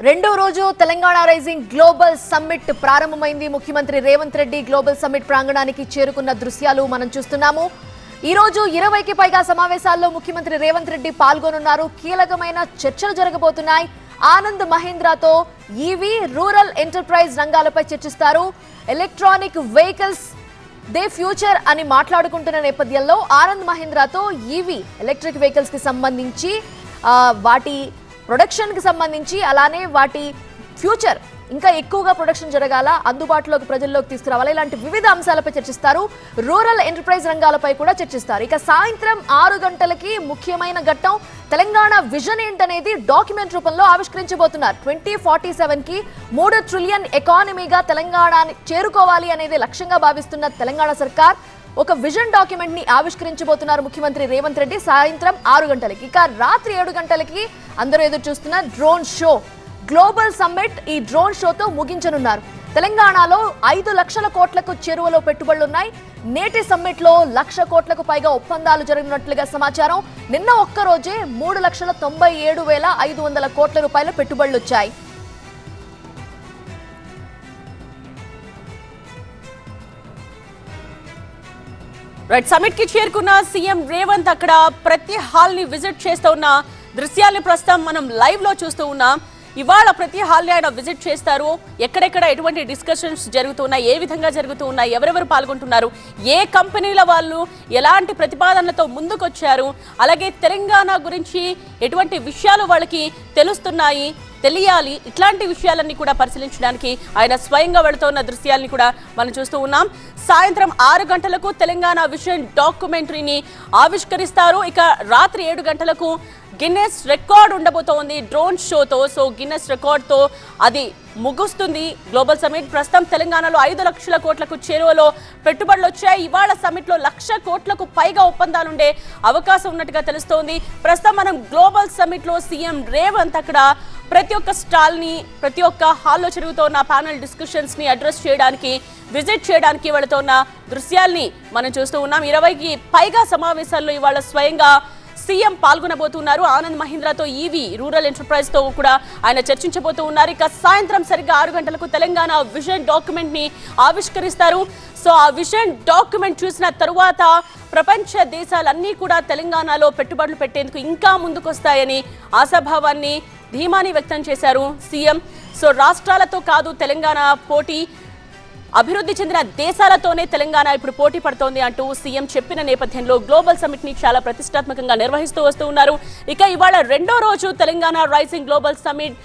రెండో రోజు Telangana rising global summit ప్రారంభమైంది. ముఖ్యమంత్రి రేవంత్ రెడ్డి గ్లోబల్ సమ్మిట్ ప్రాంగణానికి చేరుకున్న దృశ్యాలు మనం చూస్తున్నాము. ఈ రోజు 20కి పైగా సమావేశాల్లో ముఖ్యమంత్రి రేవంత్ రెడ్డి పాల్గొనున్నారు. కీలకమైన చర్చలు జరగబోతున్నాయి. ఆనంద్ మహీంద్రాతో ఈవీ, రూరల్ ఎంటర్ప్రైజ్ రంగాలపై చర్చిస్తారు. ఎలక్ట్రానిక్ వెహికల్స్ దే ఫ్యూచర్ అని మాట్లాడుకుంటున్న నేపథ్యంలో ఆనంద్ మహీంద్రాతో ఈవీ ఎలక్ట్రిక్ వెహికల్స్ కి సంబంధించి వాటి ప్రొడక్షన్ కి సంబంధించి అలానే వాటి ఫ్యూచర్ ఇంకా ఎక్కువగా ప్రొడక్షన్ జరగాల, అందుబాటులోకి ప్రజల్లోకి తీసుకురావాలి, ఇలాంటి వివిధ అంశాలపై చర్చిస్తారు. రూరల్ ఎంటర్ప్రైజ్ రంగాలపై కూడా చర్చిస్తారు. ఇక సాయంత్రం 6 గంటలకి ముఖ్యమైన ఘట్టం తెలంగాణ విజన్ ఏంటనేది డాక్యుమెంట్ రూపంలో ఆవిష్కరించబోతున్నారు. 2047కి 3 ట్రిలియన్ ఎకానమీగా తెలంగాణని చేరుకోవాలి అనేది లక్ష్యంగా భావిస్తున్న తెలంగాణ సర్కార్ ఒక విజన్ డాక్యుమెంట్ ని ఆవిష్కరించబోతున్నారు ముఖ్యమంత్రి రేవంత్ రెడ్డి సాయంత్రం 6 గంటలకి. ఇక రాత్రి 7 గంటలకి అందరూ ఎదురు చూస్తున్న డ్రోన్ షో, గ్లోబల్ సమ్మిట్ ఈ డ్రోన్ షోతో ముగించనున్నారు. తెలంగాణలో 5 లక్షల కోట్లకు చెరువులో పెట్టుబడులున్నాయి. నేటి సమ్మిట్ లో 1,00,000 కోట్లకు పైగా ఒప్పందాలు జరిగినట్లుగా సమాచారం. నిన్న ఒక్కరోజే 3,97,500 కోట్ల రూపాయల పెట్టుబడులు వచ్చాయి. సమిట్ కి చేరుకున్న సీఎం రేవంత్ అక్కడ ప్రతి హాల్ ని విజిట్ చేస్తూ ఉన్న దృశ్యాల్ని ప్రస్తుతం మనం లైవ్ లో చూస్తూ ఉన్నాం. ఇవాళ ప్రతి హాల్ ని ఆయన విజిట్ చేస్తారు. ఎక్కడెక్కడ ఎటువంటి డిస్కషన్స్ జరుగుతున్నాయి, ఏ విధంగా జరుగుతున్నాయి, ఎవరెవరు పాల్గొంటున్నారు, ఏ కంపెనీల వాళ్ళు ఎలాంటి ప్రతిపాదనలతో ముందుకొచ్చారు, అలాగే తెలంగాణ గురించి ఎటువంటి విషయాలు వాళ్ళకి తెలుస్తున్నాయి, తెలియాలి, ఇట్లాంటి విషయాలన్నీ కూడా పరిశీలించడానికి ఆయన స్వయంగా వెళుతున్న దృశ్యాలని కూడా మనం చూస్తూ ఉన్నాం. సాయంత్రం 6 గంటలకు తెలంగాణ విజన్ డాక్యుమెంటరీని ఆవిష్కరిస్తారు. ఇక రాత్రి 7 గంటలకు గిన్నెస్ రికార్డ్ ఉండబోతోంది డ్రోన్ షోతో. సో గిన్నెస్ రికార్డ్తో అది ముగుస్తుంది గ్లోబల్ సమ్మిట్. ప్రస్తుతం తెలంగాణలో 5 లక్షల కోట్లకు చేరువలో పెట్టుబడులు వచ్చాయి. ఇవాళ సమ్మిట్ లో 1,00,000 కోట్లకు పైగా ఒప్పందాలు ఉండే అవకాశం ఉన్నట్టుగా తెలుస్తోంది. ప్రస్తుతం మనం గ్లోబల్ సమ్మిట్ లో సీఎం రేవంత్ అక్కడ ప్రతి ఒక్క స్టాల్ ని, ప్రతి ఒక్క హాల్లో జరుగుతున్న ప్యానెల్ డిస్కషన్స్ ని అడ్రస్ చేయడానికి, విజిట్ చేయడానికి వెళుతున్న దృశ్యాల్ని మనం చూస్తూ ఉన్నాం. 20కి పైగా సమావేశాల్లో ఇవాళ స్వయంగా సీఎం పాల్గొనబోతున్నారు. ఆనంద్ మహీంద్రాతో ఈవీ, రూరల్ ఎంటర్ప్రైజ్ తో కూడా ఆయన చర్చించబోతూ ఉన్నారు. ఇక సాయంత్రం సరిగ్గా 6 గంటలకు తెలంగాణ విజన్ డాక్యుమెంట్ ని ఆవిష్కరిస్తారు. సో ఆ విజన్ డాక్యుమెంట్ చూసిన తరువాత ప్రపంచ దేశాలన్నీ కూడా తెలంగాణలో పెట్టుబడులు పెట్టేందుకు ఇంకా ముందుకొస్తాయని ఆశాభావాన్ని, ధీమాని వ్యక్తం చేశారు సీఎం. సో రాష్ట్రాలతో కాదు తెలంగాణ పోటీ, అభివృద్ధి చెందిన దేశాలతోనే తెలంగాణ ఇప్పుడు పోటీ పడుతోంది అంటూ సీఎం చెప్పిన నేపథ్యంలో గ్లోబల్ సమ్మిట్ ని చాలా ప్రతిష్టాత్మకంగా నిర్వహిస్తూ వస్తూ ఉన్నారు. ఇక ఇవాళ రెండో రోజు తెలంగాణ రైజింగ్ గ్లోబల్ సమ్మిట్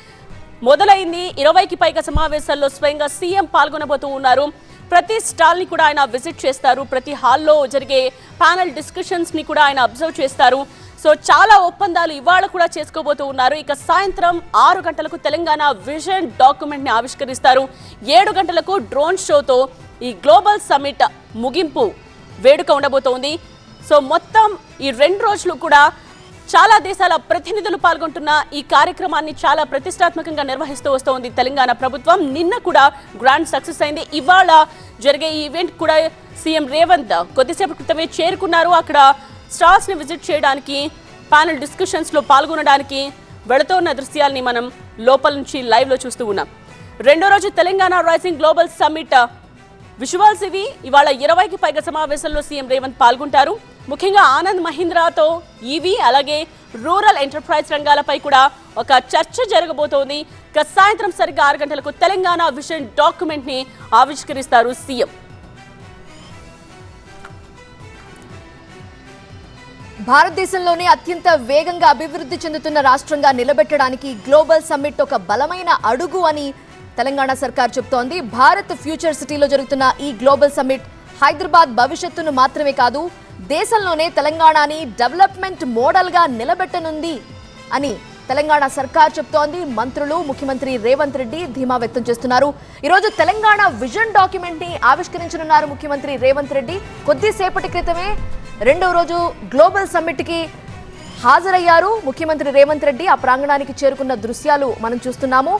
మొదలైంది. 20కి పైగా సమావేశాల్లో స్వయంగా సీఎం పాల్గొనబోతూ ఉన్నారు. ప్రతి స్టాల్ ని కూడా ఆయన విజిట్ చేస్తారు. ప్రతి హాల్లో జరిగే ప్యానెల్ డిస్కషన్స్ ని కూడా ఆయన అబ్జర్వ్ చేస్తారు. సో చాలా ఒప్పందాలు ఇవాళ కూడా చేసుకోబోతూ ఉన్నారు. ఇక సాయంత్రం 6 గంటలకు తెలంగాణ విజన్ డాక్యుమెంట్ ని ఆవిష్కరిస్తారు. 7 గంటలకు డ్రోన్ షోతో ఈ గ్లోబల్ సమ్మిట్ ముగింపు వేడుక ఉండబోతోంది. సో మొత్తం ఈ 2 రోజులు కూడా చాలా దేశాల ప్రతినిధులు పాల్గొంటున్న ఈ కార్యక్రమాన్ని చాలా ప్రతిష్టాత్మకంగా నిర్వహిస్తూ వస్తోంది తెలంగాణ ప్రభుత్వం. నిన్న కూడా గ్రాండ్ సక్సెస్ అయింది. ఇవాళ జరిగే ఈ ఈవెంట్ కూడా సీఎం రేవంత్ కొద్దిసేపటి క్రితమే చేరుకున్నారు. అక్కడ స్టాల్స్ ని విజిట్ చేయడానికి, ప్యానెల్ డిస్కషన్స్ లో పాల్గొనడానికి వెళుతున్న దృశ్యాల్ని మనం లోపల నుంచి లైవ్ లో చూస్తూ ఉన్నాం. రెండో రోజు Telangana rising global summit visuals ఇవి. ఇవాళ 20కి పైగా సమావేశంలో సీఎం రేవంత్ పాల్గొంటారు. ముఖ్యంగా ఆనంద్ మహీంద్రాతో ఈవీ, అలాగే రూరల్ ఎంటర్ప్రైజ్ రంగాలపై కూడా ఒక చర్చ జరగబోతోంది. ఇక సాయంత్రం సరిగ్గా 6 గంటలకు తెలంగాణ విజన్ డాక్యుమెంట్ ని ఆవిష్కరిస్తారు సీఎం. భారతదేశంలోనే అత్యంత వేగంగా అభివృద్ధి చెందుతున్న రాష్ట్రంగా నిలబెట్టడానికి గ్లోబల్ సమ్మిట్ ఒక బలమైన అడుగు అని తెలంగాణ సర్కార్ చెబుతోంది. భారత్ ఫ్యూచర్ సిటీలో జరుగుతున్న ఈ గ్లోబల్ సమ్మిట్ హైదరాబాద్ భవిష్యత్తును మాత్రమే కాదు, దేశంలోనే తెలంగాణని డెవలప్మెంట్ మోడల్ గా నిలబెట్టనుంది అని తెలంగాణ సర్కార్ చెబుతోంది. మంత్రులు, ముఖ్యమంత్రి రేవంత్ రెడ్డి ధీమా వ్యక్తం చేస్తున్నారు. ఈరోజు తెలంగాణ విజన్ డాక్యుమెంట్ ని ఆవిష్కరించనున్నారు ముఖ్యమంత్రి రేవంత్ రెడ్డి. కొద్దిసేపటి క్రితమే రెండో రోజు గ్లోబల్ సమ్మిట్ కి హాజరయ్యారు ముఖ్యమంత్రి రేవంత్ రెడ్డి. ఆ ప్రాంగణానికి చేరుకున్న దృశ్యాలు మనం చూస్తున్నాము.